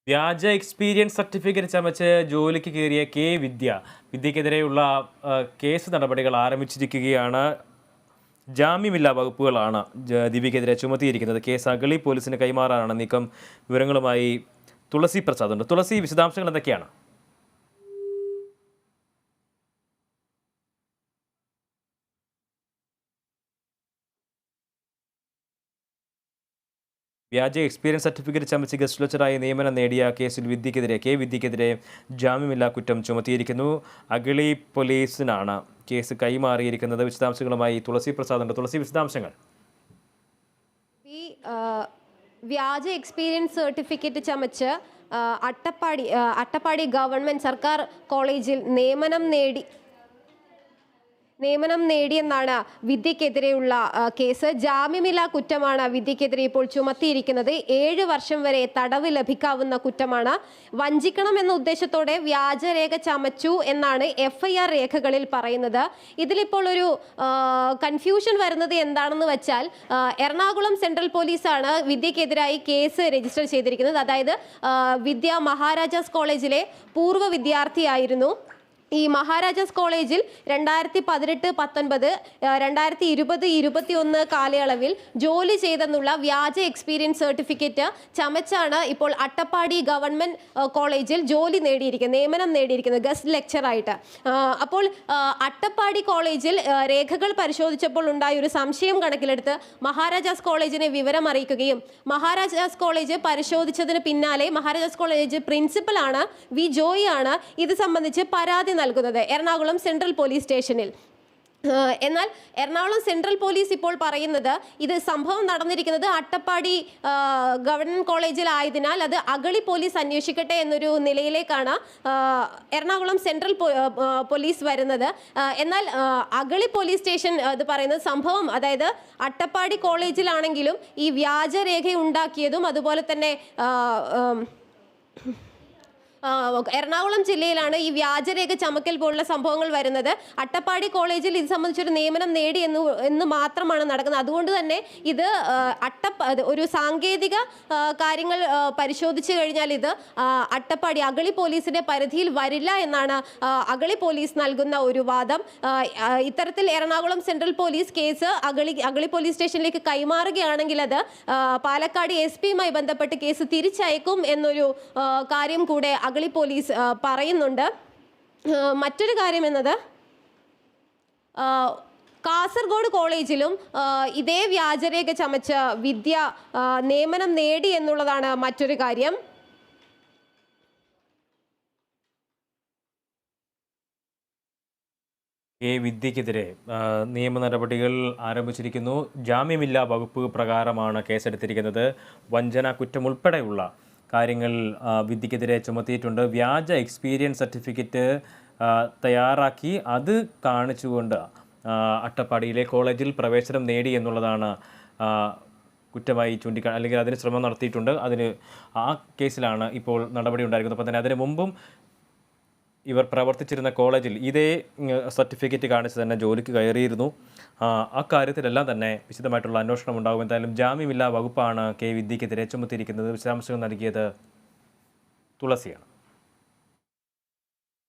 വ്യാജ experience certificate ചമച്ച് ജോലിക്ക് കയറിയ വിദ്യക്കെതിരെയുള്ള കേസ് നടപടികൾ ആരംഭിച്ചിരിക്കുകയാണ്. ജാമ്യമില്ലാ വകുപ്പുകളാണ് ദിവ്യക്കെതിരെ ചുമത്തിയിരിക്കുന്നത്. കേസ് അഗളി പോലീസിന് കൈമാറാനാണ് നീക്കം. വിവരങ്ങളുമായി തുളസി പ്രസാദ് ഉണ്ട്. തുളസി, വിശദാംശങ്ങൾ എന്തൊക്കെയാണ്? വ്യാജ എക്സ്പീരിയൻസ് സർട്ടിഫിക്കറ്റ് ചമച്ച് ഗസ്റ്റ് ലെക്ചറായി നിയമനം നേടിയ കേസിൽ വിദ്യക്കെതിരെ ജാമ്യമില്ലാ കുറ്റം ചുമത്തിയിരിക്കുന്നു. അഗളി പോലീസിനാണ് കേസ് കൈമാറിയിരിക്കുന്നത്. വിശദാംശങ്ങളുമായി തുളസി പ്രസാദ് ഉണ്ട്. തുളസി, വിശദാംശങ്ങൾ. ഈ വ്യാജ എക്സ്പീരിയൻസ് സർട്ടിഫിക്കറ്റ് ചമച്ച് അട്ടപ്പാടി ഗവൺമെന്റ് സർക്കാർ കോളേജിൽ നിയമനം നേടിയെന്നാണ് വിദ്യക്കെതിരെയുള്ള കേസ്. ജാമ്യമില്ലാ കുറ്റമാണ് വിദ്യക്കെതിരെ ഇപ്പോൾ ചുമത്തിയിരിക്കുന്നത്. 7 വർഷം വരെ തടവ് ലഭിക്കാവുന്ന കുറ്റമാണ്. വഞ്ചിക്കണം എന്ന ഉദ്ദേശത്തോടെ വ്യാജരേഖ ചമച്ചു എന്നാണ് FIR രേഖകളിൽ പറയുന്നത്. ഇതിലിപ്പോൾ ഒരു കൺഫ്യൂഷൻ വരുന്നത് എന്താണെന്ന് വെച്ചാൽ, എറണാകുളം സെൻട്രൽ പോലീസാണ് വിദ്യക്കെതിരായി കേസ് രജിസ്റ്റർ ചെയ്തിരിക്കുന്നത്. അതായത് വിദ്യ മഹാരാജാസ് കോളേജിലെ പൂർവ്വ വിദ്യാർത്ഥിയായിരുന്നു. ഈ മഹാരാജാസ് കോളേജിൽ 2018-19, 2020-21 കാലയളവിൽ ജോലി ചെയ്തെന്നുള്ള വ്യാജ എക്സ്പീരിയൻസ് സർട്ടിഫിക്കറ്റ് ചമച്ചാണ് ഇപ്പോൾ അട്ടപ്പാടി ഗവൺമെന്റ് കോളേജിൽ നിയമനം നേടിയിരിക്കുന്നത് ഗസ്റ്റ് ലെക്ചറായിട്ട്. അപ്പോൾ അട്ടപ്പാടി കോളേജിൽ രേഖകൾ പരിശോധിച്ചപ്പോൾ ഉണ്ടായ ഒരു സംശയം കണക്കിലെടുത്ത് മഹാരാജാസ് കോളേജിനെ വിവരം അറിയിക്കുകയും മഹാരാജാസ് കോളേജ് പരിശോധിച്ചതിന് പിന്നാലെ മഹാരാജാസ് കോളേജ് പ്രിൻസിപ്പലാണ് വി ജോയി ആണ് ഇത് സംബന്ധിച്ച് പരാതി നൽകുന്നത് എറണാകുളം സെൻട്രൽ പോലീസ് സ്റ്റേഷനിൽ. എന്നാൽ എറണാകുളം സെൻട്രൽ പോലീസ് ഇപ്പോൾ പറയുന്നത് ഇത് സംഭവം നടന്നിരിക്കുന്നത് അട്ടപ്പാടി ഗവൺമെന്റ് കോളേജിലായതിനാൽ അത് അഗളി പോലീസ് അന്വേഷിക്കട്ടെ എന്നൊരു നിലയിലേക്കാണ് എറണാകുളം സെൻട്രൽ പോലീസ് വരുന്നത്. എന്നാൽ അഗളി പോലീസ് സ്റ്റേഷൻ ഇത് പറയുന്നത് സംഭവം, അതായത് അട്ടപ്പാടി കോളേജിലാണെങ്കിലും ഈ വ്യാജരേഖ ഉണ്ടാക്കിയതും അതുപോലെ തന്നെ എറണാകുളം ജില്ലയിലാണ് ഈ വ്യാജരേഖ ചമക്കൽ പോലുള്ള സംഭവങ്ങൾ വരുന്നത്. അട്ടപ്പാടി കോളേജിൽ ഇത് സംബന്ധിച്ചൊരു നിയമനം നേടി എന്ന് മാത്രമാണ് നടക്കുന്നത്. അതുകൊണ്ട് തന്നെ ഇത് ഒരു സാങ്കേതിക കാര്യങ്ങൾ പരിശോധിച്ചു കഴിഞ്ഞാൽ ഇത് അട്ടപ്പാടി അഗളി പോലീസിന്റെ പരിധിയിൽ വരില്ല എന്നാണ് അഗളി പോലീസ് നൽകുന്ന ഒരു വാദം. ഇത്തരത്തിൽ Ernakulam central police case Agali police സ്റ്റേഷനിലേക്ക് കൈമാറുകയാണെങ്കിൽ അത് പാലക്കാട് SP യുമായി ബന്ധപ്പെട്ട് കേസ് തിരിച്ചയക്കും എന്നൊരു കാര്യം കൂടെ അഗളി പോലീസ് പറയുന്നുണ്ട്. മറ്റൊരു കാര്യം എന്നത്, കാസർഗോഡ് കോളേജിലും ഇതേ വ്യാജരേഖ ചമച്ച വിദ്യ നിയമനം നേടി എന്നുള്ളതാണ് മറ്റൊരു കാര്യം. വിദ്യക്കെതിരെ നിയമ നടപടികൾ ആരംഭിച്ചിരിക്കുന്നു. ജാമ്യമില്ലാ വകുപ്പ് പ്രകാരമാണ് കേസെടുത്തിരിക്കുന്നത്. വഞ്ചന കുറ്റം ഉൾപ്പെടെയുള്ള കാര്യങ്ങൾ വിദ്യക്കെതിരെ ചുമത്തിയിട്ടുണ്ട്. വ്യാജ എക്സ്പീരിയൻസ് സർട്ടിഫിക്കറ്റ് തയ്യാറാക്കി അത് കാണിച്ചുകൊണ്ട് അട്ടപ്പാടിയിലെ കോളേജിൽ പ്രവേശനം നേടി എന്നുള്ളതാണ് കുറ്റമായി അല്ലെങ്കിൽ അതിന് ശ്രമം നടത്തിയിട്ടുണ്ട്. ആ കേസിലാണ് ഇപ്പോൾ നടപടി ഉണ്ടായിരിക്കുന്നത്. അപ്പം തന്നെ അതിന് മുമ്പും ഇവർ പ്രവർത്തിച്ചിരുന്ന കോളേജിൽ ഇതേ സർട്ടിഫിക്കറ്റ് കാണിച്ച് തന്നെ ജോലിക്ക് കയറിയിരുന്നു. അക്കാര്യത്തിലെല്ലാം തന്നെ വിശദമായിട്ടുള്ള അന്വേഷണം ഉണ്ടാകും. എന്തായാലും ജാമ്യമില്ലാ വകുപ്പാണ് വിദ്യക്കെതിരെ ചുമത്തിയിരിക്കുന്നത്. വിശദാംശങ്ങൾ നൽകിയത് തുളസിയാണ്.